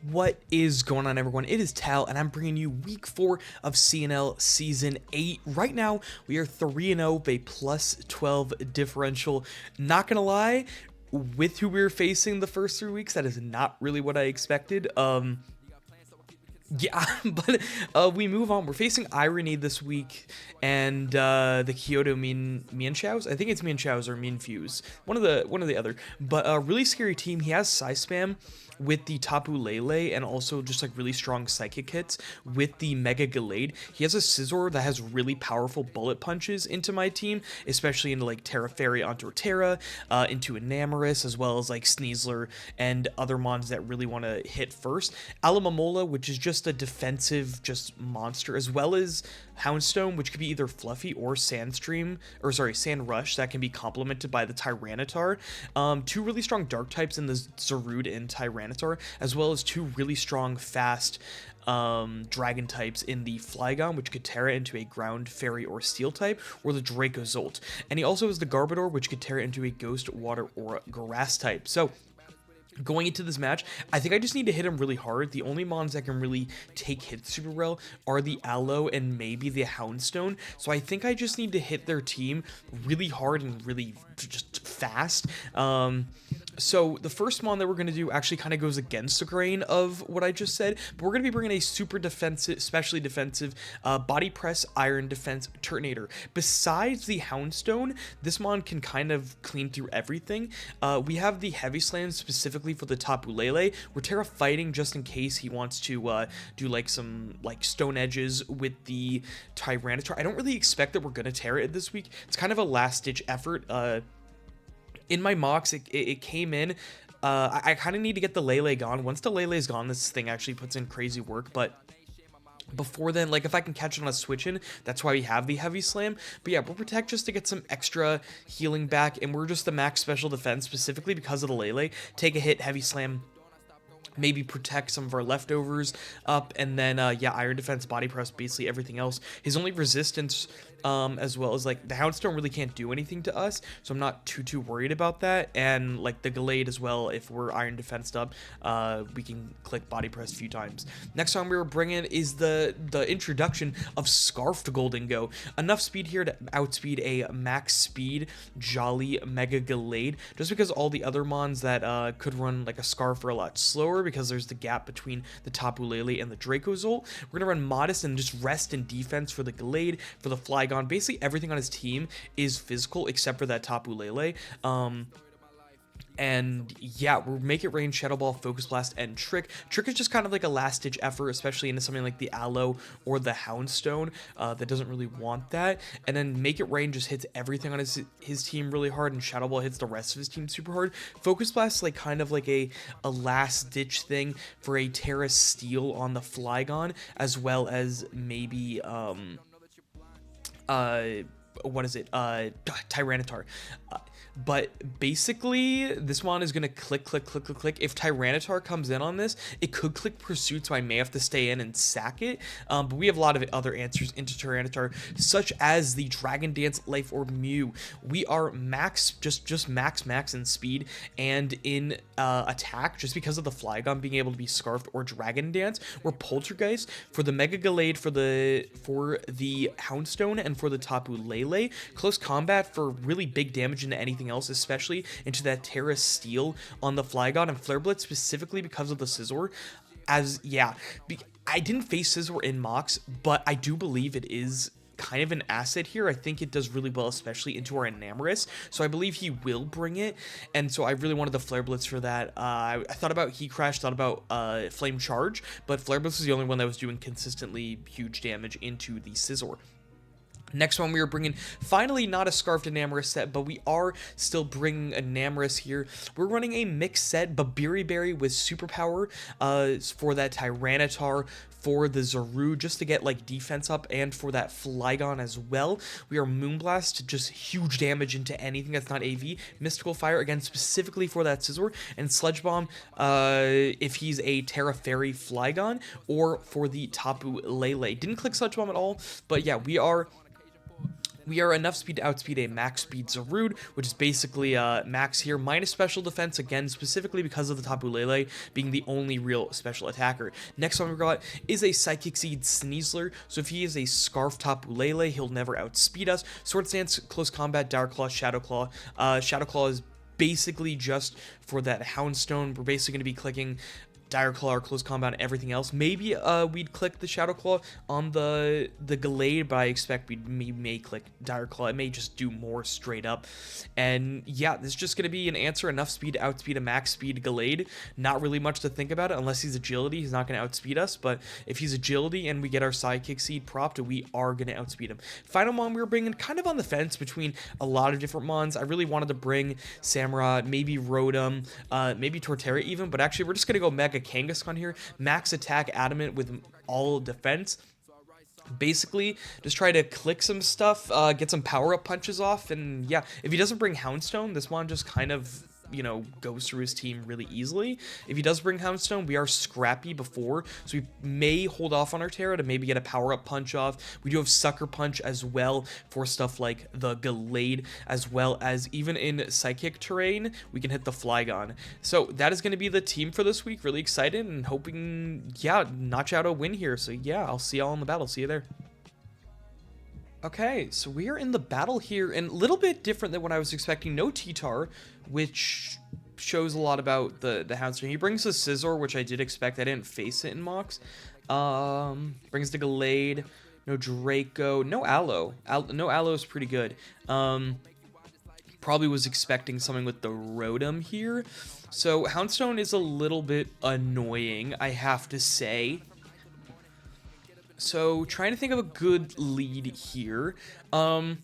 What is going on, everyone? It is Tal, and I'm bringing you week 4 of CNL Season 8. Right now, we are 3-0 with a plus 12 differential. Not gonna lie, with who we were facing the first 3 weeks, that is not really what I expected. Yeah, but we move on. We're facing Irony this week, and the Kyoto Mian Chaos. I think it's Mian Chaos or Mian Fuse, one of the other. But a really scary team. He has Psy Spam with the Tapu Lele, and also just like really strong psychic hits with the Mega Gallade. He has a Scizor that has really powerful bullet punches into my team, especially into like Terra Fairy onto Terra, into Enamorus, as well as like Sneasler and other mons that really want to hit first. Alamamola, which is just a defensive just monster, as well as Houndstone, which could be either Fluffy or Sandstream, or sorry, Sandrush, that can be complemented by the Tyranitar. Two really strong dark types in the Zarude and Tyranitar, as well as two really strong fast dragon types in the Flygon, which could Terra into a ground, fairy, or steel type, or the Dracozolt. And he also has the Garbodor, which could Terra into a ghost, water, or grass type. So going into this match, I think I just need to hit him really hard. The only mons that can really take hits super well are the Aloe and maybe the Houndstone. So I think I just need to hit their team really hard and really just fast. So the first mon that we're going to do actually kind of goes against the grain of what I just said, but we're going to be bringing a super defensive, especially defensive, body press, iron defense, Turtonator. Besides the Houndstone, this mon can kind of clean through everything. We have the Heavy Slam specifically for the Tapu Lele. We're Terra fighting just in case he wants to do like some like stone edges with the Tyranitar. I don't really expect that we're going to Terra it this week. It's kind of a last ditch effort. In my mocks, it came in. I kind of need to get the Lele gone. Once the Lele is gone, this thing actually puts in crazy work, but before then, like if I can catch it on a switch in, that's why we have the Heavy Slam. But yeah, we'll Protect just to get some extra healing back, and we're just the max special defense specifically because of the Lele. Take a hit, Heavy Slam, maybe protect some of our leftovers up, and then yeah, iron defense, body press, basically everything else. His only resistance, as well as like the Houndstone really can't do anything to us, so I'm not too worried about that. And like the Gallade as well, if we're iron defensed up, we can click body press a few times. Next time we were bringing is the introduction of Scarfed Goldengo. Enough speed here to outspeed a max speed Jolly Mega Gallade, just because all the other mons that could run like a Scarf are a lot slower because there's the gap between the Tapu Lele and the Dracozolt. We're gonna run Modest and just rest in defense for the Gallade, for the Flygon. Basically everything on his team is physical except for that Tapu Lele. And yeah, we'll Make It Rain, Shadow Ball, Focus Blast, and Trick. Trick is just kind of like a last-ditch effort, especially into something like the Aloe or the Houndstone that doesn't really want that. And then Make It Rain just hits everything on his team really hard, and Shadow Ball hits the rest of his team super hard. Focus Blast is like kind of like a last-ditch thing for a Terra Steel on the Flygon, as well as maybe what is it? Tyranitar. But basically, this mon is going to click. If Tyranitar comes in on this, it could click Pursuit, so I may have to stay in and sack it. But we have a lot of other answers into Tyranitar, such as the Dragon Dance, Life Orb, Mew. We are max, just max in speed and in attack, just because of the Flygon being able to be Scarfed or Dragon Dance. We're Poltergeist for the Mega Gallade, for the Houndstone, and for the Tapu Lele. Close combat for really big damage into anything else, especially into that Terra Steel on the Flygon, and Flare Blitz specifically because of the Scizor. I didn't face Scizor in mocks, but I do believe it is kind of an asset here. I think it does really well, especially into our Enamorus, so I believe he will bring it, and so I really wanted the Flare Blitz for that. I thought about Heat Crash, thought about Flame Charge, but Flare Blitz was the only one that was doing consistently huge damage into the Scizor. Next one, we are bringing, finally not a Scarfed Enamorus set, but we are still bringing Enamorus here. We're running a mixed set, but Berry with Superpower for that Tyranitar, for the Zarude, just to get like defense up, and for that Flygon as well. We are Moonblast, just huge damage into anything that's not AV. Mystical Fire, again, specifically for that Scizor. And Sludge Bomb, if he's a Terra Fairy Flygon, or for the Tapu Lele. Didn't click Sludge Bomb at all, but yeah, we are We are enough speed to outspeed a max speed Zarude, which is basically max here, minus special defense, again, specifically because of the Tapu Lele being the only real special attacker. Next one we got is a Psychic Seed Sneasler, so if he is a Scarf Tapu Lele, he'll never outspeed us. Sword Stance, Close Combat, Dire Claw, Shadow Claw. Shadow Claw is basically just for that Houndstone. We're basically going to be clicking Dire Claw or Close Combat and everything else. Maybe we'd click the Shadow Claw on the Gallade, but I expect we may click Dire Claw. It may just do more straight up. And yeah, this is just going to be an answer, enough speed to outspeed a max speed Gallade. Not really much to think about it. Unless he's agility, he's not going to outspeed us. But if he's agility and we get our Sidekick Seed propped, we are going to outspeed him. Final mon we were bringing kind of on the fence between a lot of different mons. I really wanted to bring Samurott, maybe Rotom, maybe Torterra even, but actually we're just going to go Mega Kangaskhan here. Max attack, adamant with all defense. Basically, just try to click some stuff, get some power-up punches off, and yeah, if he doesn't bring Houndstone, this one just kind of, you know, goes through his team really easily. If he does bring Houndstone, we are scrappy before, so we may hold off on our Terra to maybe get a power-up punch off. We do have Sucker Punch as well for stuff like the Gallade, as well as even in Psychic terrain, we can hit the Flygon. So that is going to be the team for this week. Really excited and hoping, yeah, notch out a win here. So yeah, I'll see y'all in the battle. See you there. Okay, so we are in the battle here, and a little bit different than what I was expecting. No T-Tar, which shows a lot about the Houndstone. He brings a Scizor, which I did expect. I didn't face it in mocks. Brings the Gallade. No Draco. No Aloe. No Aloe is pretty good. Probably was expecting something with the Rotom here. So Houndstone is a little bit annoying, I have to say. So, trying to think of a good lead here. I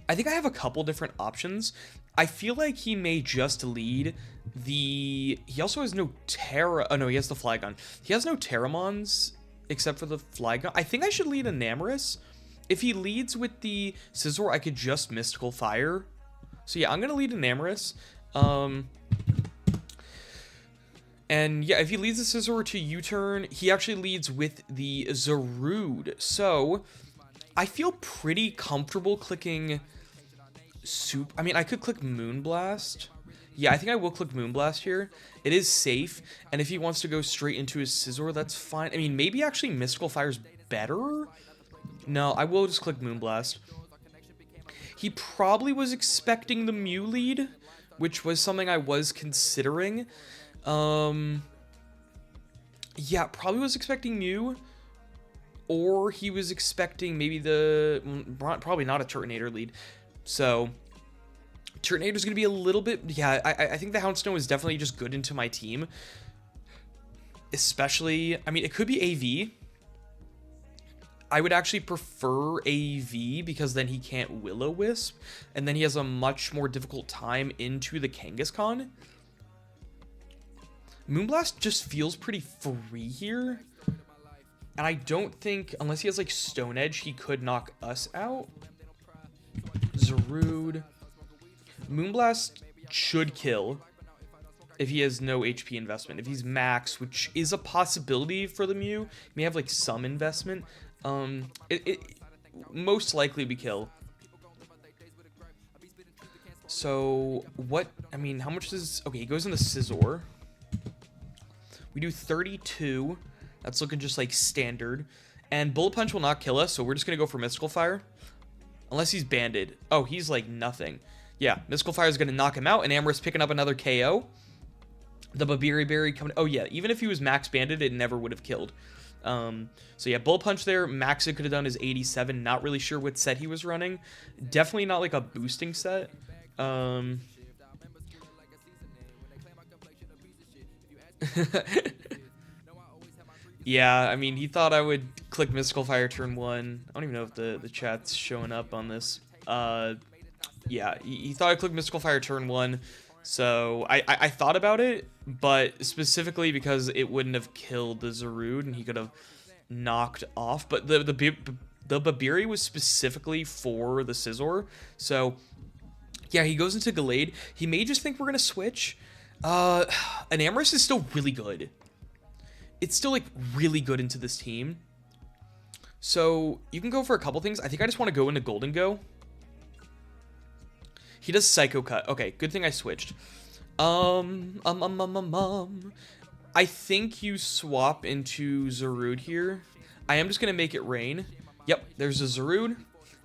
think I have a couple different options. I feel like he may just lead the... He also has no Terra... Oh, no, he has the Flygon. He has no Terramons except for the Flygon. I think I should lead a Namorous. If he leads with the Scizor, I could just Mystical Fire. So, yeah, I'm going to lead a Namorous. And yeah, if he leads the Scizor to U-turn, he actually leads with the Zarude. So, I feel pretty comfortable clicking I mean, I could click Moonblast. Yeah, I think I will click Moonblast here. It is safe, and if he wants to go straight into his Scizor, that's fine. I mean, maybe actually Mystical Fire's better? No, I will just click Moonblast. He probably was expecting the Mew lead, which was something I was considering. Yeah, probably was expecting Mew, or he was expecting maybe probably not a Turtonator lead. So, Turtonator's going to be a little bit, yeah, I think the Houndstone is definitely just good into my team. Especially, I mean, it could be AV. I would actually prefer AV because then he can't Will-O-Wisp, and then he has a much more difficult time into the Kangaskhan. Moonblast just feels pretty free here. And I don't think, unless he has like Stone Edge, he could knock us out. Zarude. Moonblast should kill if he has no HP investment. If he's max, which is a possibility for the Mew, he may have like some investment. It most likely we kill. So what, I mean, how much does, okay, he goes in the Scizor. We do 32. That's looking just like standard. And Bullet Punch will not kill us, so we're just going to go for Mystical Fire. Unless he's banded. Oh, he's like nothing. Yeah, Mystical Fire is going to knock him out, and Amorous picking up another KO. The Babiri Berry coming... Oh, yeah, even if he was max banded, it never would have killed. So, yeah, Bullet Punch there. Max it could have done is 87. Not really sure what set he was running. Definitely not like a boosting set. Yeah, I mean, he thought I would click Mystical Fire turn 1. I don't even know if the chat's showing up on this. Yeah, he thought I'd click Mystical Fire turn 1. So, I thought about it, but specifically because it wouldn't have killed the Zarude and he could have knocked off. But the Babiri was specifically for the Scizor. So, yeah, he goes into Gallade. He may just think we're going to switch. An Amorous is still really good. It's still, like, really good into this team. So you can go for a couple things. I think I just want to go into Golden Go. He does Psycho Cut. Okay, good thing I switched. I think you swap into Zarude here. I am just going to make it rain. Yep, there's a Zarude.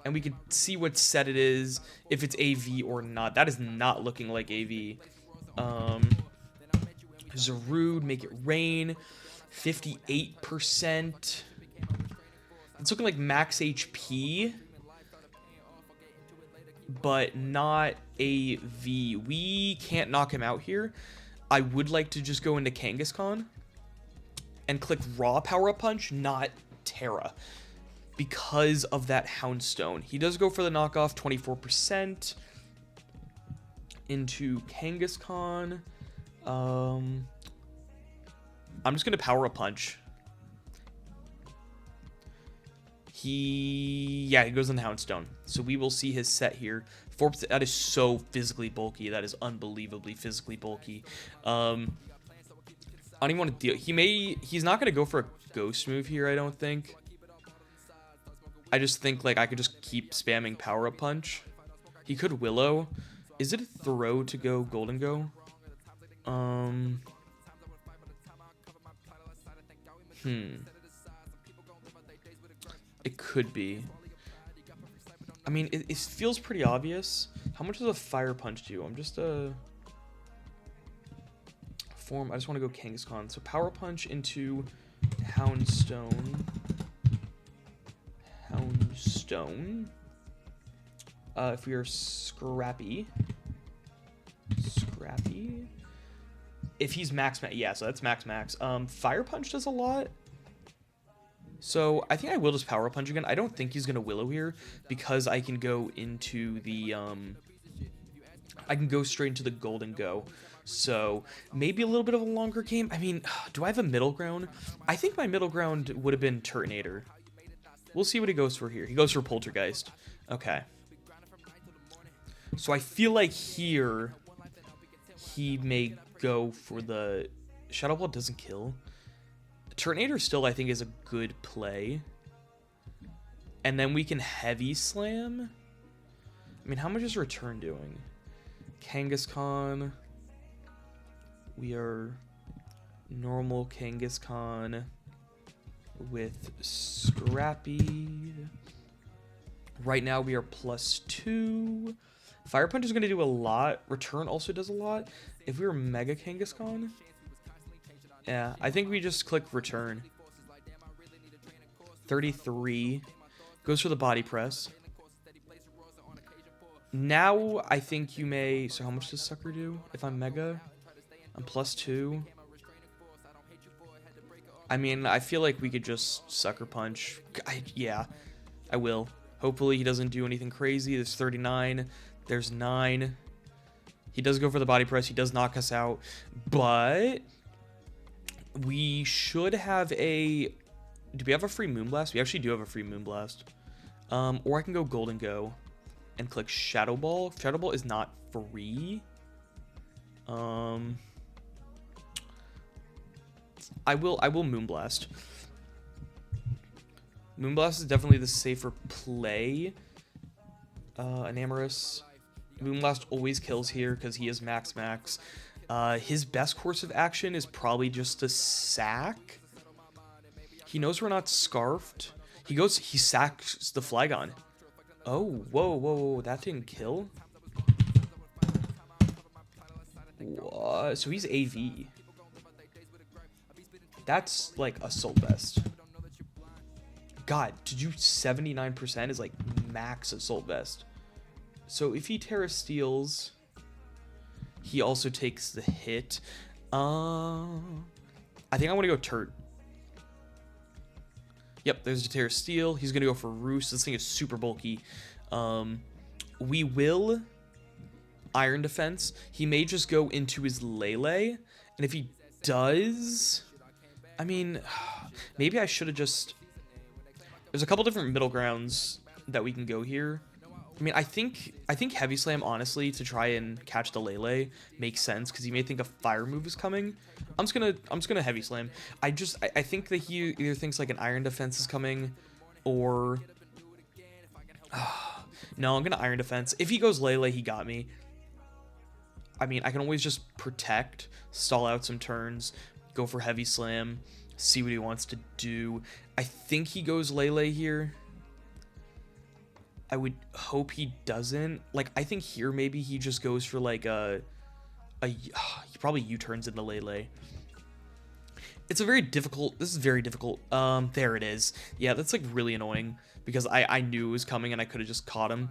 And we can see what set it is, if it's AV or not. That is not looking like AV. Zarude, make it rain. 58%. It's looking like max HP. But not AV. We can't knock him out here. I would like to just go into Kangaskhan and click Raw Power-Up Punch, not Terra, because of that Houndstone. He does go for the knockoff, 24%. Into Kangaskhan. I'm just going to Power-Up Punch. He goes on the Houndstone. So we will see his set here. 4%, that is so physically bulky. That is unbelievably physically bulky. I don't even want to deal. He's not going to go for a ghost move here, I don't think. I just think, like, I could just keep spamming Power-Up Punch. He could Willow. Is it a throw to go Golden Go? It could be. I mean, it feels pretty obvious. How much does a Fire Punch do? I'm just form. I just want to go Kangaskhan. So Power Punch into Houndstone. If we are Scrappy. If he's max, yeah, so that's max. Fire Punch does a lot. So I think I will just Power Punch again. I don't think he's going to Willow here because I can go into the, I can go straight into the Golden Go. So maybe a little bit of a longer game. I mean, do I have a middle ground? I think my middle ground would have been Turtonator. We'll see what he goes for here. He goes for Poltergeist. Okay. So I feel like here he may go for the... Shadow Ball doesn't kill. Turtonator still, I think, is a good play. And then we can Heavy Slam. I mean, how much is Return doing? Kangaskhan. We are normal Kangaskhan with Scrappy. Right now we are +2. Fire Punch is going to do a lot. Return also does a lot. If we were Mega Kangaskhan... Yeah, I think we just click Return. 33. Goes for the Body Press. Now, I think you may... So how much does Sucker do if I'm Mega? I'm +2. I mean, I feel like we could just Sucker Punch. Yeah, I will. Hopefully he doesn't do anything crazy. There's 39. There's 9. He does go for the Body Press. He does knock us out. But... we should have a... Do we have a free Moonblast? We actually do have a free Moonblast. Or I can go Golden Go and click Shadow Ball. Shadow Ball is not free. I will Moonblast. Moonblast is definitely the safer play. Enamorous. Moonblast always kills here because he is max. His best course of action is probably just to sack. He knows we're not scarfed. He sacks the Flygon. Oh, whoa, that didn't kill? What? So he's AV. That's like Assault Vest. God, did you 79% is like max Assault Vest. So if he Terra Steals... he also takes the hit. I think I want to go TURT. Yep, there's a Terra Steel. He's going to go for Roost. This thing is super bulky. We will Iron Defense. He may just go into his Lele. And if he does... I mean, maybe I should have just... There's a couple different middle grounds that we can go here. I mean, I think Heavy Slam, honestly, to try and catch the Lele makes sense because he may think a fire move is coming. I'm just gonna Heavy Slam. I think that he either thinks like an Iron Defense is coming, Or... no, I'm going to Iron Defense. If he goes Lele, he got me. I mean, I can always just protect, stall out some turns, go for Heavy Slam, see what he wants to do. I think he goes Lele here. I would hope he doesn't. Like, I think here maybe he just goes for like he probably U-turns into Lele. It's a very difficult, this is very difficult. There it is. Yeah, that's like really annoying because I knew it was coming and I could have just caught him.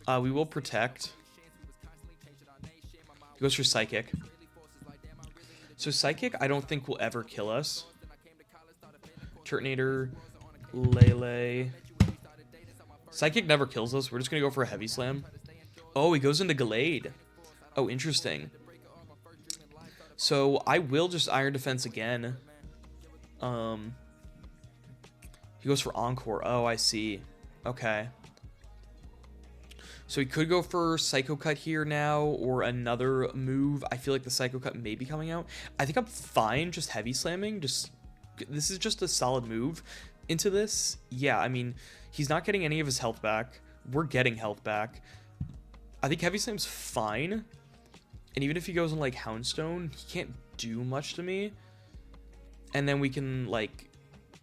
We will protect. He goes for Psychic. So Psychic I don't think will ever kill us. Turtonator, Lele. Psychic never kills us. We're just going to go for a Heavy Slam. Oh, he goes into Gallade. Oh, interesting. So I will just Iron Defense again. He goes for Encore. Oh, I see. Okay. So he could go for Psycho Cut here now or another move. I feel like the Psycho Cut may be coming out. I think I'm fine just Heavy Slamming. This is just a solid move into this. Yeah, I mean, he's not getting any of his health back. We're getting health back. I think Heavy Slam's fine. And even if he goes on, like, Houndstone, he can't do much to me. And then we can, like,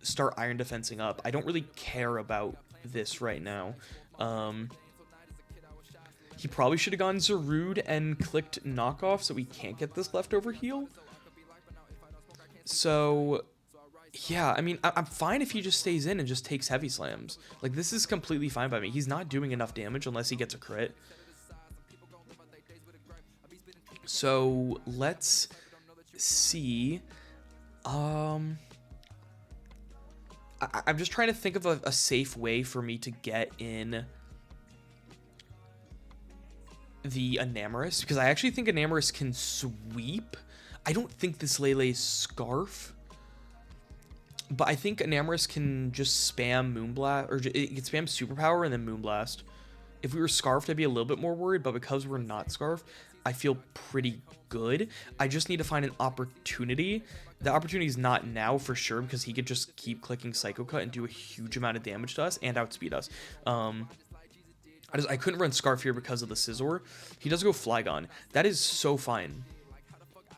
start Iron Defensing up. I don't really care about this right now. He probably should have gone Zarude and clicked Knockoff so we can't get this leftover heal. So, yeah, I mean, I'm fine if he just stays in and just takes Heavy Slams. Like, this is completely fine by me. He's not doing enough damage unless he gets a crit. So, let's see. I'm just trying to think of a safe way for me to get in the Enamorous, because I actually think Enamorous can sweep. I don't think this Lele's Scarf, but I think Enamorous can just spam Moonblast, or it can spam Superpower and then Moonblast. If we were Scarfed, I'd be a little bit more worried, but because we're not Scarfed, I feel pretty good. I just need to find an opportunity. The opportunity is not now for sure, because he could just keep clicking Psycho Cut and do a huge amount of damage to us and outspeed us. I couldn't run Scarf here because of the Scizor. He does go Flygon. That is so fine.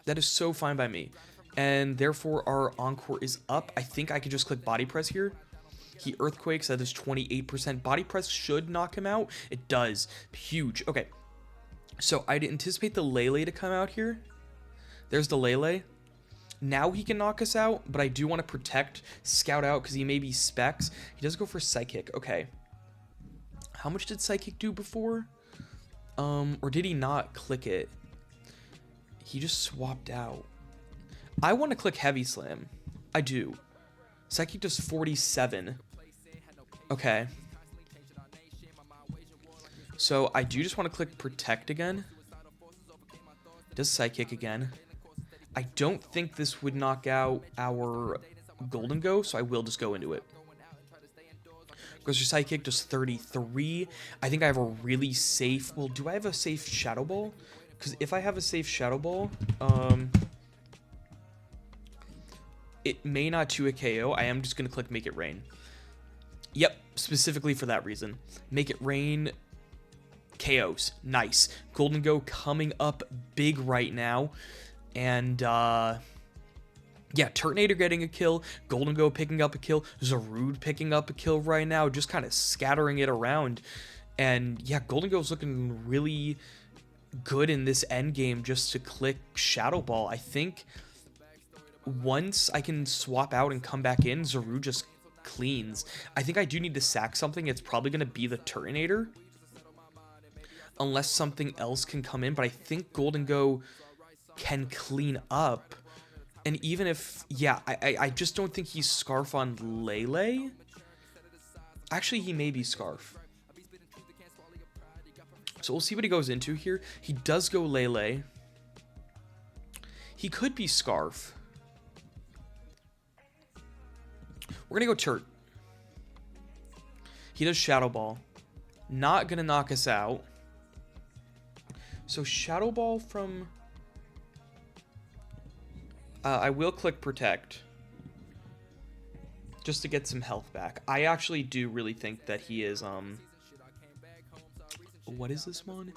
That is so fine by me. And therefore, our Encore is up. I think I could just click Body Press here. He Earthquakes. That is 28%. Body Press should knock him out. It does. Huge. Okay. So I'd anticipate the Lele to come out here. There's the Lele. Now he can knock us out, but I do want to protect Scout out because he may be Specs. He does go for Psychic. Okay. How much did Psychic do before? Or did he not click it? He just swapped out. I want to click Heavy Slam. I do. Psychic does 47. Okay. So I do just want to click Protect again. Does Psychic again. I don't think this would knock out our Golden Go, so I will just go into it. Goes for Psychic, does 33. I think I have a really safe... Well, do I have a safe Shadow Ball? Because if I have a safe Shadow Ball, it may not do a KO. I am just going to click Make It Rain. Yep, specifically for that reason. Make It Rain... KOs. Nice. Golden Go coming up big right now. And, yeah, Turtonator getting a kill. Golden Go picking up a kill. Zarude picking up a kill right now. Just kind of scattering it around. And, yeah, Golden Go's looking really good in this end game just to click Shadow Ball. I think once I can swap out and come back in, Zarude just cleans. I think I do need to sack something. It's probably going to be the Turtonator. Unless something else can come in. But I think Golden Go can clean up. And even if... Yeah, I just don't think he's Scarf on Lele. Actually, he may be Scarf. So we'll see what he goes into here. He does go Lele. He could be Scarf. We're going to go Turt. He does Shadow Ball. Not going to knock us out. So Shadow Ball from... I will click Protect. just to get some health back. I actually do really think that he is, what is this one?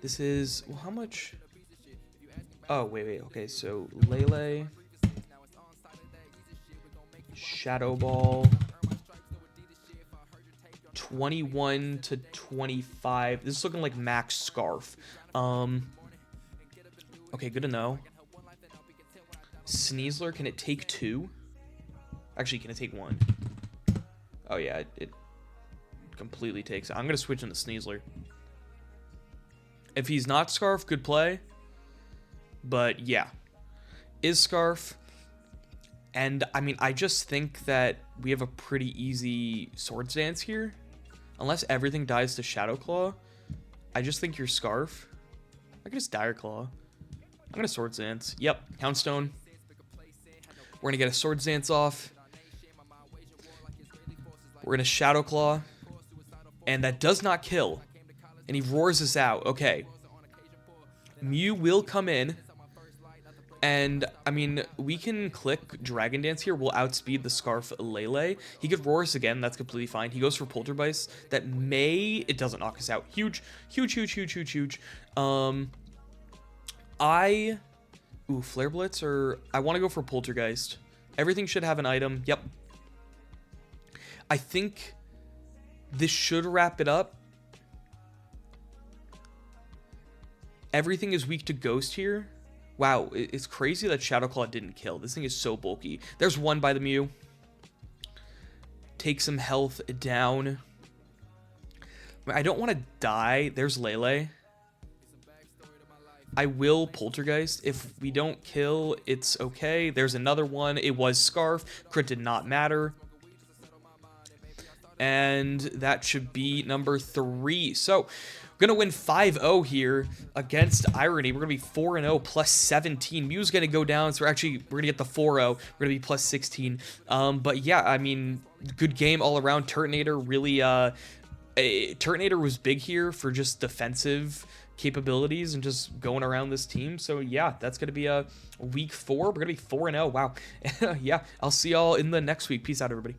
This is, well, how much? Oh, wait, okay, so Lele, Shadow Ball, 21 to 25. This is looking like max Scarf. Okay, good to know. Sneasler, can it take 2? Actually, can it take 1? Oh yeah, it completely takes it. I'm gonna switch into Sneasler. If he's not Scarf, good play. But yeah, is Scarf. And I mean, I just think that we have a pretty easy Swords Dance here. Unless everything dies to Shadow Claw, I just think you're Scarf. I could just Dire Claw. I'm gonna Swords Dance. Yep, Houndstone. We're gonna get a Swords Dance off. We're gonna Shadow Claw. And that does not kill. And he roars us out. Okay. Mew will come in. And, I mean, we can click Dragon Dance here. We'll outspeed the Scarf Lele. He could roar us again. That's completely fine. He goes for Poltergeist. That may... It doesn't knock us out. Huge. Huge, huge, huge, huge, huge. Ooh, Flare Blitz or... I want to go for Poltergeist. Everything should have an item. Yep. I think this should wrap it up. Everything is weak to Ghost here. Wow, it's crazy that Shadow Claw didn't kill. This thing is so bulky. There's one by the Mew. Take some health down. I don't want to die. There's Lele. I will Poltergeist. If we don't kill, it's okay. There's another one. It was Scarf. Crit did not matter. And that should be number 3. So... Gonna win 5-0 here against Irony. We're gonna be 4-0 plus 17. Mew's gonna go down, so we're gonna get the 4-0. We're gonna be plus 16. But yeah, I mean, good game all around. Turtonator really, Turtonator was big here for just defensive capabilities and just going around this team. So yeah, that's gonna be a week 4. We're gonna be 4-0. Wow. Yeah, I'll see y'all in the next week. Peace out, everybody.